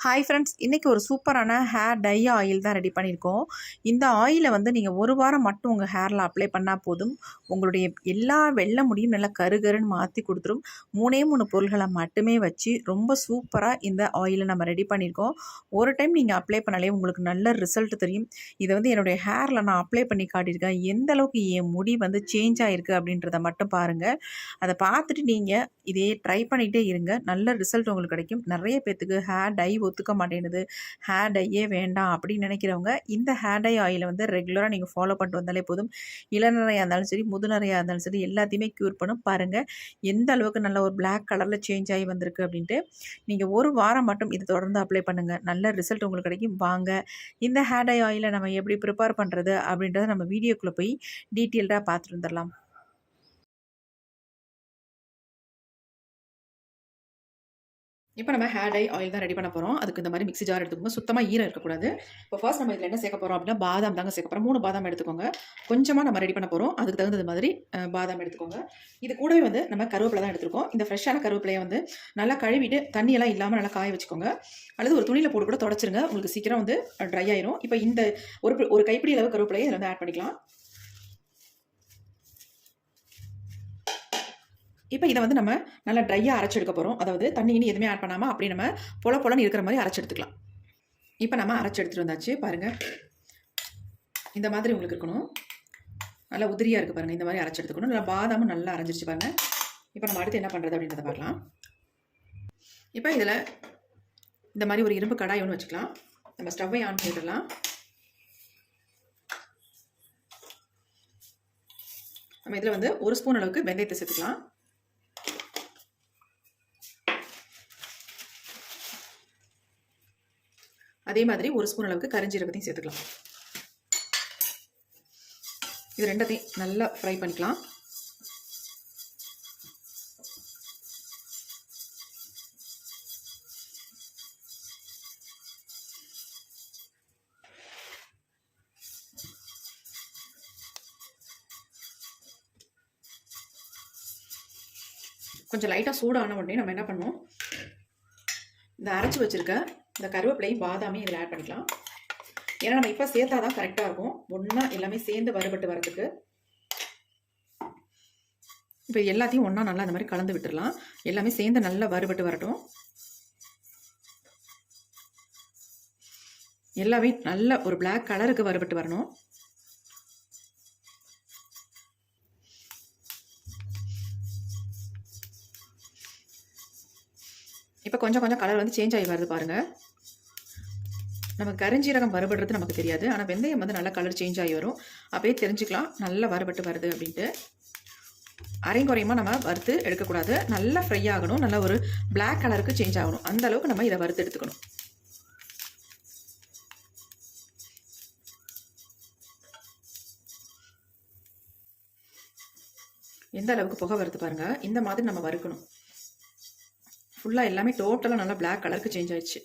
Hi friends, இன்றைக்கி ஒரு சூப்பரான ஹேர் டை ஆயில் தான் ரெடி பண்ணியிருக்கோம். இந்த ஆயிலை வந்து நீங்கள் ஒரு வாரம் மட்டும் உங்கள் ஹேரில் அப்ளை பண்ணால் போதும். உங்களுடைய எல்லா வெள்ளை முடியும் நல்லா கருகருன்னு மாற்றி கொடுத்துரும். 3 பொருள்களை மட்டுமே வச்சு ரொம்ப சூப்பராக இந்த ஆயிலை நம்ம ரெடி பண்ணியிருக்கோம். ஒரு டைம் நீங்கள் அப்ளை பண்ணாலே உங்களுக்கு நல்ல ரிசல்ட் தெரியும். இதை வந்து என்னுடைய ஹேரில் நான் அப்ளை பண்ணி காட்டியிருக்கேன். எந்த அளவுக்கு என் முடி வந்து சேஞ்ச் ஆகிருக்கு அப்படின்றத மட்டும் பாருங்கள். அதை பார்த்துட்டு நீங்கள் இதே ட்ரை பண்ணிகிட்டே இருங்க. நல்ல ரிசல்ட் உங்களுக்கு கிடைக்கும். நிறைய பேத்துக்கு ஹேர் டை ஒத்துக்க மாட்டேங்குது, ஹேர் டையே வேண்டாம் அப்படின்னு நினைக்கிறவங்க இந்த ஹேர் டை ஆயிலை வந்து ரெகுலராக நீங்கள் ஃபாலோ பண்ணிட்டு வந்தாலே போதும். இளநரையாக இருந்தாலும் சரி, முதுநரையாக இருந்தாலும் சரி, எல்லாத்தையுமே க்யூர் பண்ணும். பாருங்கள் எந்த அளவுக்கு நல்ல ஒரு பிளாக் கலரில் சேஞ்ச் ஆகி வந்திருக்கு அப்படின்ட்டு. நீங்கள் ஒரு வாரம் மட்டும் இதை தொடர்ந்து அப்ளை பண்ணுங்கள். நல்ல ரிசல்ட் உங்களுக்கு கிடைக்கும். வாங்க இந்த ஹேர் டை ஆயிலை நம்ம எப்படி ப்ரிப்பேர் பண்ணுறது அப்படின்றத நம்ம வீடியோக்குள்ளே போய் டீட்டெயில்டாக பார்த்துட்டு வந்துடலாம். இப்போ நம்ம ஹேர் டை ஆயில் தான் ரெடி பண்ண போகிறோம். அதுக்கு இந்த மாதிரி மிக்ஸி ஜார் எடுத்துக்கோங்க. சுத்தமாக ஈரம் இருக்கக்கூடாது. இப்போ ஃபர்ஸ்ட் நம்ம இதில் என்ன சேர்க்க போகிறோம் அப்படின்னா, பாதாம் தாங்க சேர்க்க போகிறோம். 3 பாதாம் எடுத்துக்கோங்க. கொஞ்சமாக நம்ம ரெடி பண்ண போகிறோம். அதுக்கு தகுந்தது மாதிரி பாதாம் எடுத்துக்கோங்க. இது கூடவே வந்து நம்ம கருவேப்பிலை தான் எடுத்துருக்கோம். இந்த ஃப்ரெஷ்ஷான கருவேப்பிலையை வந்து நல்லா கழுவிட்டு தண்ணியெல்லாம் இல்லாமல் நல்லா காய வச்சுக்கோங்க. அல்லது ஒரு துணியில் போட்டு கூட தொடச்சிருங்க. உங்களுக்கு சீக்கிரம் வந்து ட்ரை ஆயிரும். இப்போ இந்த ஒரு கைப்பிடி அளவு கருவேப்பிலையை இதில் வந்து ஆட் பண்ணிக்கலாம். இப்போ இதை வந்து நம்ம நல்லா ட்ரையாக அரைச்சி எடுக்க போகிறோம். அதாவது தண்ணி இனி எதுவுமே ஆட் பண்ணாமல் அப்படி நம்ம பொலன்னு இருக்கிற மாதிரி அரைச்சி எடுத்துக்கலாம். இப்போ நம்ம அரைச்சி எடுத்துகிட்டு வந்தாச்சு. பாருங்கள் இந்த மாதிரி உங்களுக்கு இருக்கணும். நல்லா உதிரியாக இருக்குது பாருங்கள். இந்த மாதிரி அரைச்சி எடுத்துக்கணும். நல்லா பாதாமும் நல்லா அரைஞ்சிருச்சு பாருங்கள். இப்போ நம்ம அடுத்து என்ன பண்ணுறது அப்படின்றத பார்க்கலாம். இப்போ இதில் இந்த மாதிரி ஒரு இரும்பு கடாய் ஒன்று வச்சுக்கலாம். நம்ம ஸ்டவ்வை ஆன் பண்ணிடலாம். நம்ம இதில் வந்து 1 ஸ்பூன் அளவுக்கு வெந்தயத்தை சேர்த்துக்கலாம். அதே மாதிரி 1 ஸ்பூன் அளவுக்கு கரிஞ்சீரகத்தையும் சேர்த்துக்கலாம். இது ரெண்டையும் நல்லா ஃப்ரை பண்ணிக்கலாம். கொஞ்சம் லைட்டாக சூடான உடனே நம்ம என்ன பண்ணுவோம், இந்த அரைச்சி வச்சுருக்க இந்த கருவேப்பிலையும் பாதாமையும் இதில் ஆட் பண்ணிக்கலாம். ஏன்னா நம்ம இப்போ சேர்த்தா தான் கரெக்டாக இருக்கும். ஒன்றா எல்லாமே சேர்ந்து வறுபட்டு வரதுக்கு. இப்போ எல்லாத்தையும் ஒன்றா நல்லா இந்த மாதிரி கலந்து விட்டுடலாம். எல்லாமே சேர்ந்து நல்லா வறுபட்டு வரட்டும். எல்லாமே நல்ல ஒரு பிளாக் கலருக்கு வறுபட்டு வரணும். இப்போ கொஞ்சம் கலர் வந்து சேஞ்ச் ஆகி வருது பாருங்கள். நம்ம கரிஞ்சீரகம் வறுபடுறது நமக்கு தெரியாது. ஆனால் வெந்தயம் வந்து நல்லா கலர் சேஞ்ச் ஆகி வரும். அப்படியே தெரிஞ்சுக்கலாம் நல்லா வறுபட்டு வருது அப்படின்ட்டு. அரைங்குறையமாக நம்ம வறுத்து எடுக்கக்கூடாது. நல்லா ஃப்ரை ஆகணும். நல்லா ஒரு பிளாக் கலருக்கு சேஞ்ச் ஆகணும். அந்த அளவுக்கு நம்ம இதை வறுத்து எடுத்துக்கணும். எந்த அளவுக்கு புகை வருது பாருங்கள். இந்த மாதிரி நம்ம வறுக்கணும். ஃபுல்லாக எல்லாமே டோட்டலாக நல்லா பிளாக் கலருக்கு சேஞ்ச் ஆயிடுச்சு.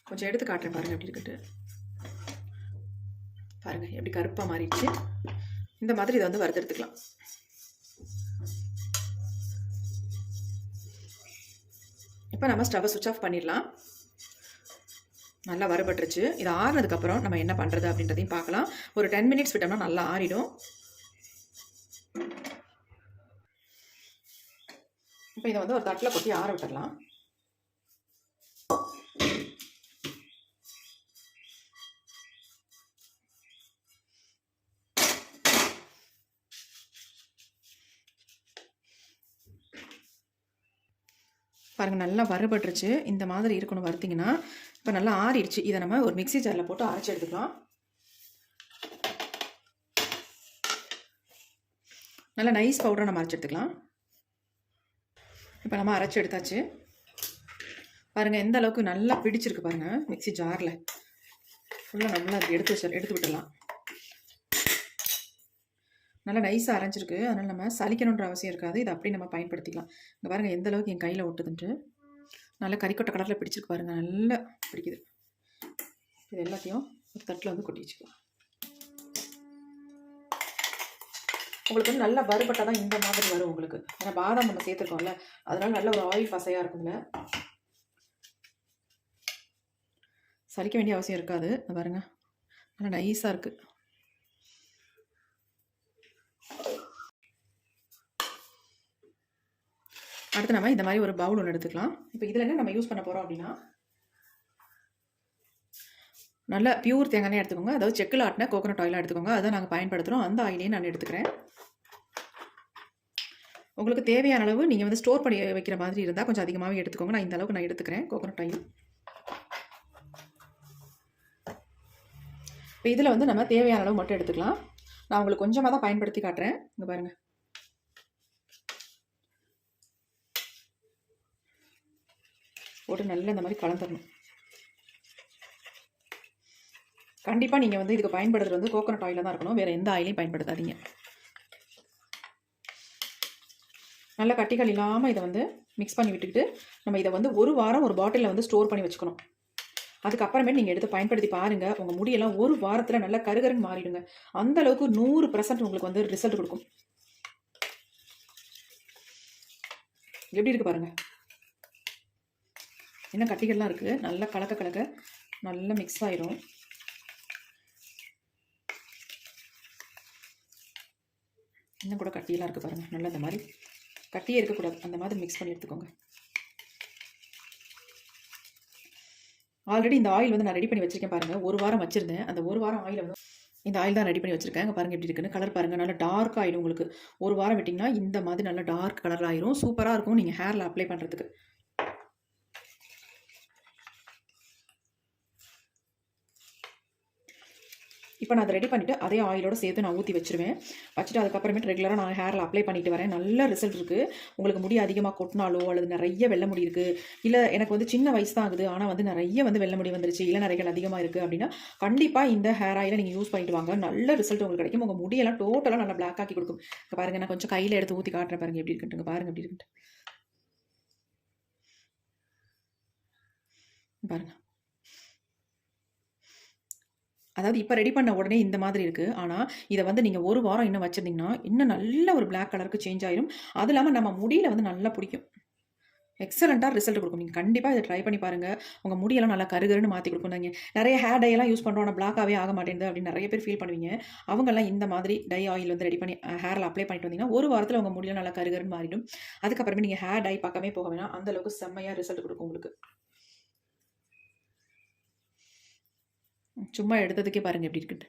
கொஞ்சம் எடுத்து காட்டுறேன் பாருங்கள் எப்படி இருக்குட்டு. பாருங்கள் எப்படி கருப்பாக மாறிடுச்சு. இந்த மாதிரி இதை வந்து வறுத்து எடுத்துக்கலாம். இப்போ நம்ம ஸ்டவ்வை சுவிட்ச் ஆஃப் பண்ணிடலாம். நல்லா வறுபட்டுருச்சு. இது ஆறுனதுக்கப்புறம் நம்ம என்ன பண்ணுறது அப்படின்றதையும் பார்க்கலாம். ஒரு 10 மினிட்ஸ் விட்டோம்னா நல்லா ஆறிடும். இப்போ இதை வந்து ஒரு தட்டில் கொட்டி ஆற விட்டுடலாம். பாருங்கள் நல்லா வறுபட்டுருச்சு. இந்த மாதிரி இருக்கணும் வறுத்திங்கன்னா. இப்போ நல்லா ஆறிடுச்சு. இதை நம்ம ஒரு மிக்ஸி ஜாரில் போட்டு அரைச்சி எடுத்துக்கலாம். நல்லா நைஸ் பவுடரை நம்ம அரைச்சி எடுத்துக்கலாம். இப்போ நம்ம அரைச்சி எடுத்தாச்சு. பாருங்கள் எந்த அளவுக்கு நல்லா பிடிச்சிருக்கு பாருங்கள். மிக்ஸி ஜாரில் ஃபுல்லாக நல்லா எடுத்து விட்டுடலாம். நல்லா நைஸாக அரைஞ்சிருக்கு. அதனால் நம்ம சலிக்கணுன்ற அவசியம் இருக்காது. இதை அப்படி நம்ம பயன்படுத்திக்கலாம். இங்கே பாருங்கள் எந்த அளவுக்கு என் கையில் ஒட்டுதுன்ட்டு. நல்லா கறிக்கொட்டை கலரில் பிடிச்சிருக்கு பாருங்கள். நல்லா பிடிக்குது. இது எல்லாத்தையும் ஒரு தட்டில் வந்து கொட்டி வச்சுக்கலாம். உங்களுக்கு வந்து நல்லா வறுபட்டால் தான் இந்த மாதிரி வரும் உங்களுக்கு. ஏன்னா பாதாம் நம்ம சேர்த்துருக்கோம்ல, அதனால நல்ல ஒரு ஆயில் பசையாக இருக்குங்க. சலிக்க வேண்டிய அவசியம் இருக்காது. பாருங்க, நல்லா நைஸாக இருக்குது. அடுத்து நம்ம இந்த மாதிரி ஒரு பவுல் ஒன்று எடுத்துக்கலாம். இப்போ இதில் என்ன நம்ம யூஸ் பண்ண போகிறோம் அப்படின்னா, நல்லா பியூர் தேங்காய் எண்ணெய் எடுத்துக்கோங்க. அதாவது செக்கில் ஆட்டின கோகோனட் ஆயிலாக எடுத்துக்கோங்க. அதை நாங்கள் பயன்படுத்துகிறோம். அந்த ஆயிலையும் நான் எடுத்துக்கிறேன். உங்களுக்கு தேவையான அளவு நீங்கள் வந்து ஸ்டோர் பண்ணி வைக்கிற மாதிரி இருந்தால் கொஞ்சம் அதிகமாகவே எடுத்துக்கோங்க. நான் இந்த அளவுக்கு நான் எடுத்துக்கிறேன் கோகோனட் ஆயில். இப்போ இதில் வந்து நம்ம தேவையான அளவு மட்டும் எடுத்துக்கலாம். நான் உங்களுக்கு கொஞ்சமாக தான் பயன்படுத்தி காட்டுறேன். இங்கே பாருங்கள், போட்டு நல்லா இந்த மாதிரி கலந்துடணும். கண்டிப்பாக நீங்கள் வந்து இதுக்கு பயன்படுத்துறது வந்து கோகோனட் ஆயிலில் தான் இருக்கணும். வேறு எந்த ஆயிலையும் பயன்படுத்தாதீங்க. நல்லா கட்டிகள் இல்லாமல் இதை வந்து மிக்ஸ் பண்ணி விட்டுக்கிட்டு நம்ம இதை வந்து ஒரு வாரம் ஒரு பாட்டிலில் வந்து ஸ்டோர் பண்ணி வச்சுக்கணும். அதுக்கப்புறமே நீங்கள் எடுத்து பயன்படுத்தி பாருங்கள். உங்கள் முடியெல்லாம் ஒரு வாரத்தில் நல்லா கருகருன்னு மாறிடுங்க. அந்தளவுக்கு 100% உங்களுக்கு வந்து ரிசல்ட் கொடுக்கும். எப்படி இருக்குது பாருங்கள், என்ன கட்டிகள்லாம் இருக்குது. நல்லா கலக்க கலக்க நல்லா மிக்ஸ் ஆயிரும். இன்னும் கூட கட்டியெல்லாம் இருக்குது பாருங்கள். நல்லா இந்த மாதிரி கட்டியே இருக்கக்கூடாது, அந்த மாதிரி மிக்ஸ் பண்ணி எடுத்துக்கோங்க. ஆல்ரெடி இந்த ஆயில் வந்து நான் ரெடி பண்ணி வச்சுருக்கேன் பாருங்கள். ஒரு வாரம் வச்சுருந்தேன். அந்த ஒரு வாரம் ஆயில் வந்து இந்த ஆயில் தான் ரெடி பண்ணி வச்சுருக்கேன். அங்கே பாருங்கள் எப்படி இருக்குன்னு. கலர் பாருங்கள், நல்லா டார்க் ஆகிடும் உங்களுக்கு. ஒரு வாரம் விட்டிங்கன்னா இந்த மாதிரி நல்லா டார்க் கலர் ஆயிரும். சூப்பராக இருக்கும் நீங்கள் ஹேரில் அப்ளை பண்ணுறதுக்கு. இப்போ நான் அதை ரெடி பண்ணிவிட்டு அதே ஆயிலோட சேர்த்து நான் ஊற்றி வச்சுருவேன். வச்சுட்டு அதுக்கப்புறமேட்டு ரெகுலராக நான் ஹேரில் அப்ளை பண்ணிட்டு வரேன். நல்ல ரிசல்ட் இருக்குது. உங்களுக்கு முடி அதிகமாக கொட்டினாலோ அல்லது நிறைய வெள்ளை முடி இருக்குது, இல்லை எனக்கு வந்து சின்ன வயசு தான் ஆகுது ஆனால் வந்து நிறைய வந்து வெள்ளை முடி வந்துருச்சு, இல்லை நிறைகள் அதிகமாக இருக்குது அப்படின்னா கண்டிப்பாக இந்த ஹேர் ஆயிலை நீங்கள் யூஸ் பண்ணிட்டு வாங்க. நல்ல ரிசல்ட் உங்களுக்கு கிடைக்கும். உங்கள் முடியெல்லாம் டோட்டலாக நல்லா பிளாக் ஆக்கி கொடுக்கும். இப்போ பாருங்கள், நான் கொஞ்சம் கையில் எடுத்து ஊற்றி காட்டுறேன் பாருங்கள் எப்படி இருக்குன்ட்டுங்க. பாருங்கள் எப்படி இருக்குன்ட்டு பாருங்கள். அதாவது இப்போ ரெடி பண்ண உடனே இந்த மாதிரி இருக்குது. ஆனால் இதை வந்து நீங்கள் ஒரு வாரம் இன்னும் வச்சுருந்தீங்கன்னா இன்னும் நல்ல ஒரு பிளாக் கலருக்கு சேஞ்ச் ஆயிரும். அது இல்லாமல் நம்ம முடியில் வந்து நல்லா பிடிக்கும். எக்ஸலண்ட்டாக ரிசல்ட் கொடுக்கும். நீங்கள் கண்டிப்பாக இதை ட்ரை பண்ணி பாருங்கள். உங்கள் முடியெல்லாம் நல்லா கருகருன்னு மாற்றி கொடுக்கும். நீங்கள் நிறைய ஹேர் டை எல்லாம் யூஸ் பண்ணுறோம், ஆனால் பிளாக்காகவே ஆக மாட்டேங்குது அப்படின்னு நிறைய பேர் ஃபீல் பண்ணுவீங்க. அவங்கெல்லாம் இந்த மாதிரி டை ஆயில் வந்து ரெடி பண்ணி ஹேரில் அப்ளை பண்ணிட்டு வந்தீங்கன்னா ஒரு வாரத்தில் உங்கள் முடியெல்லாம் நல்லா கருகருன்னு மாறிடும். அதுக்கப்புறமே நீங்கள் ஹேர் டை பக்கமே போக வேணாம். அந்தளவுக்கு செம்மையாக ரிசல்ட் கொடுக்கும் உங்களுக்கு. சும்மா எடுத்ததுக்கே பாருங்கள் எப்படி இருக்குன்ட்டு.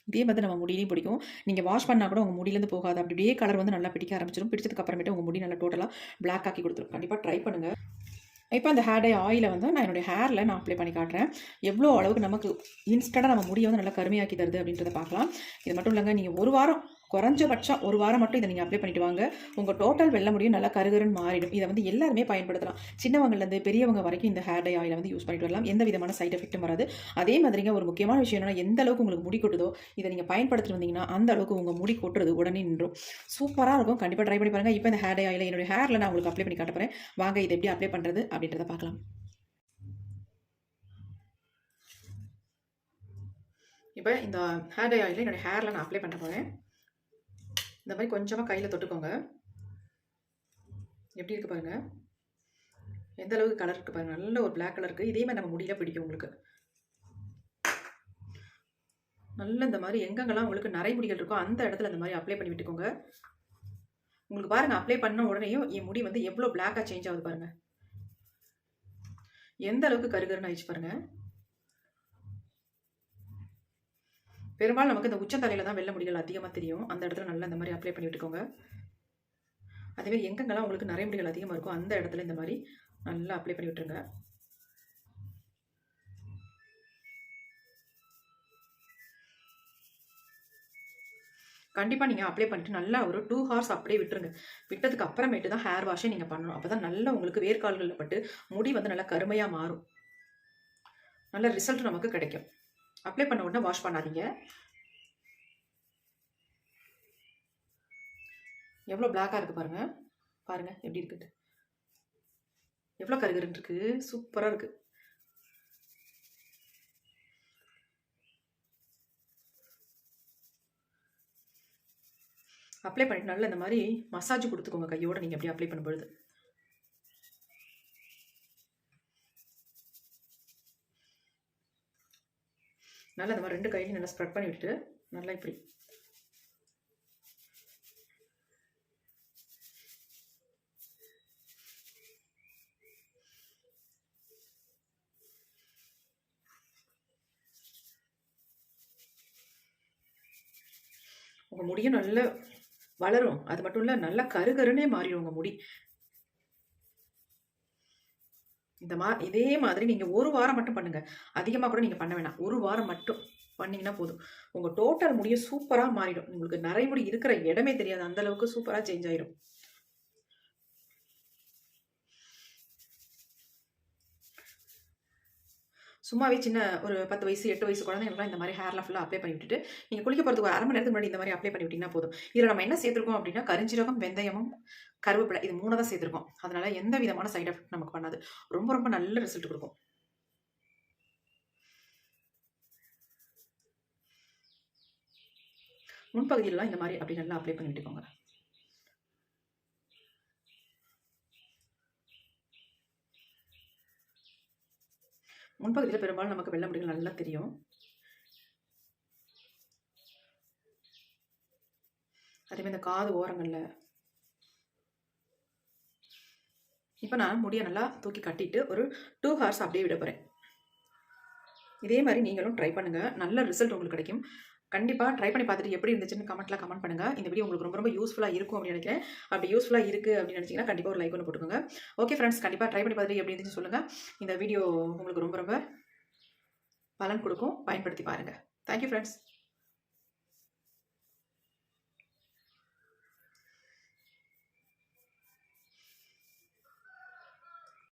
இதே மாதிரி நம்ம முடியிலையும் பிடிக்கும். நீங்கள் வாஷ் பண்ணால் கூட உங்கள் முடியிலேருந்து போகாது. அப்படியே கலர் வந்து நல்லா பிடிக்க ஆரம்பிச்சிடும். பிடிச்சதுக்கு அப்புறமேட்டு உங்கள் முடி நல்லா டோட்டலாக பிளாக் ஆக்கி கொடுத்துரும். கண்டிப்பாக ட்ரை பண்ணுங்கள். இப்போ அந்த ஹேர் டை ஆயிலை வந்து நான் என்னுடைய ஹேரில் நான் அப்ளை பண்ணி காட்டுறேன். எவ்வளோ அளவுக்கு நமக்கு இன்ஸ்டண்ட்டாக நம்ம முடியை வந்து நல்லா கருமையாக்கி தருது அப்படின்றத பார்க்கலாம். இது மட்டும் இல்லைங்க, நீங்கள் ஒரு வாரம் குறைஞ்சபட்சம் ஒரு வாரம் மட்டும் இதை நீங்கள் அப்ளை பண்ணிட்டு வாங்க. உங்கள் டோட்டல் வெள்ளை முடியும் நல்லா கருகருன்னு மாறிடும். இதை வந்து எல்லாருமே பயன்படுத்தலாம். சின்னவங்கலேருந்து பெரியவங்க வரைக்கும் இந்த ஹேர் டை ஆயிலை வந்து யூஸ் பண்ணிட்டு வரலாம். எந்த விதமான சைட் எஃபெக்ட்டும் வராது. அதே மாதிரிங்க ஒரு முக்கியமான விஷயம் என்னன்னா, எந்த அளவுக்கு உங்களுக்கு முடி கொட்டுதோ இதை நீங்கள் பயன்படுத்திட்டு வந்தீங்கன்னா அந்த அளவுக்கு உங்கள் முடி கொட்டுறது உடனே நின்றும். சூப்பராக இருக்கும். கண்டிப்பாக ட்ரை பண்ணி பாருங்கள். இப்போ இந்த ஹேர் டை ஆயிலை என்னுடைய ஹேரில் நான் உங்களுக்கு அப்ளை பண்ணி காட்ட போகிறேன். வாங்க இதை எப்படி அப்ளை பண்ணுறது அப்படின்றத பார்க்கலாம். இப்போ இந்த ஹேர் டை ஆயிலை என்னுடைய ஹேரில் நான் அப்ளை பண்ண போகிறேன். இந்த மாதிரி கொஞ்சமாக கையில் தொட்டுக்கோங்க. எப்படி இருக்குது பாருங்கள், எந்த அளவுக்கு கலர் இருக்குது பாருங்கள். நல்ல ஒரு பிளாக் கலர் இருக்குது. இதே மாதிரி நம்ம முடியல பிடிக்கும் உங்களுக்கு. நல்ல இந்த மாதிரி எங்கெங்கெல்லாம் உங்களுக்கு நிறைய முடிகள் இருக்கோ அந்த இடத்துல இந்த மாதிரி அப்ளை பண்ணி விட்டுக்கோங்க. உங்களுக்கு பாருங்கள், அப்ளை பண்ண உடனேயும் என் முடி வந்து எவ்வளோ பிளாக்காக சேஞ்ச் ஆகுது பாருங்கள். எந்த அளவுக்கு கருகருன்னு ஆயிடுச்சு பாருங்கள். பெரும்பாலும் நமக்கு இந்த உச்சந்தலையில் தான் வெள்ளை முடிகள் அதிகமாக தெரியும். அந்த இடத்துல நல்லா இந்த மாதிரி அப்ளை பண்ணி விட்டுக்கோங்க. அதேமாதிரி எங்கெங்கெல்லாம் உங்களுக்கு நிறைய முடிகள் அதிகமாக இருக்கும் அந்த இடத்துல இந்த மாதிரி நல்லா அப்ளை பண்ணி விட்டுருங்க. கண்டிப்பாக நீங்கள் அப்ளை பண்ணிட்டு நல்லா ஒரு 2 ஹவர்ஸ் அப்படியே விட்டுருங்க. விட்டதுக்கு அப்புறமேட்டு தான் ஹேர் வாஷே நீங்கள் பண்ணணும். அப்போ தான் நல்லா உங்களுக்கு வேர்க்கால்களில் பட்டு முடி வந்து நல்லா கருமையாக மாறும். நல்ல ரிசல்ட் நமக்கு கிடைக்கும். அப்ளை பண்ண உடனே வாஷ் பண்ணாதீங்க. எவ்வளோ பிளாக்காக இருக்குது பாருங்கள். பாருங்கள் எப்படி இருக்குது, எவ்வளோ கருகருன்னு இருக்குது. சூப்பராக இருக்குது. அப்ளை பண்ணிட்டு நல்லா இந்த மாதிரி மசாஜ் கொடுத்துக்கோங்க கையோட நீங்கள் அப்படியே அப்ளை பண்ணும்பொழுது. நல்லா இந்த மாதிரி 2 கையிலையும் நல்லா ஸ்ப்ரெட் பண்ணி விட்டுட்டு நல்லா இப்படி உங்கள் முடியும் நல்லா வளரும். அது மட்டும் இல்லை நல்லா கருகருன்னே மாறிடும் உங்கள் முடி. இதே மாதிரி நீங்கள் 1 வாரம் மட்டும் பண்ணுங்கள். அதிகமாக கூட நீங்கள் பண்ண வேணாம். 1 வாரம் மட்டும் பண்ணிங்கன்னா போதும். உங்கள் டோட்டல் முடியும் சூப்பராக மாறிடும். உங்களுக்கு நரைமுடி இருக்கிற இடமே தெரியாது. அந்தளவுக்கு சூப்பராக சேஞ்ச் ஆயிடும். சும்மாவே சின்ன ஒரு 10 வயசு 8 வயசு குழந்தைங்களுக்குலாம் இந்த மாதிரி ஹேர்லாம் ஃபுல்லாக அப்ளை பண்ணி விட்டுட்டு நீங்கள் குளிக்க போகிறதுக்கு 1/2 மணி நேரத்துக்கு முன்னாடி இந்த மாதிரி அப்ளை பண்ணி விட்டிங்கன்னா போதும். இதில் நம்ம என்ன சேர்த்துருக்கோம் அப்படின்னா கரிஞ்சீரகம், வெந்தயமும், கருவேப்பிலை இது 3 தான் சேர்த்துருக்கோம். அதனால எந்த விதமான சைட் எஃபெக்ட் நமக்கு பண்ணாது. ரொம்ப ரொம்ப நல்ல ரிசல்ட் கொடுக்கும். முன்பகுதியிலலாம் இந்த மாதிரி அப்படி நல்லா அப்ளை பண்ணி விட்டுக்கோங்க. முன்பகுதியில் பெரும்பாலும் நமக்கு வெள்ளை முடிகள் நல்லா தெரியும். அதேமாதிரி இந்த காது ஓரங்களில். இப்போ நான் முடியை நல்லா தூக்கி கட்டிட்டு ஒரு 2 ஹவர்ஸ் அப்படியே விட போகிறேன். இதே மாதிரி நீங்களும் ட்ரை பண்ணுங்கள். நல்ல ரிசல்ட் உங்களுக்கு கிடைக்கும். கண்டிப்பாக ட்ரை பண்ணி பார்த்துட்டு எப்படி இருந்துச்சுன்னு கமெண்ட் பண்ணுங்கள். இந்த வீடியோ உங்களுக்கு ரொம்ப ரொம்ப யூஸ்ஃபுல்லாக இருக்கும் அப்படின்னு நினைக்கிறேன். அப்படி யூஸ்ஃபுல்லாக இருக்குது அப்படின்னு நினச்சிங்கன்னா கண்டிப்பாக ஒரு லைக் ஒன்று போட்டுக்கோங்க. ஓகே ஃப்ரெண்ட்ஸ், கண்டிப்பாக ட்ரை பண்ணி பார்த்துட்டு எப்படி இருந்துச்சு சொல்லுங்கள். இந்த வீடியோ உங்களுக்கு ரொம்ப ரொம்ப பலன் கொடுக்கும். பயன்படுத்தி பாருங்கள். Thank you friends.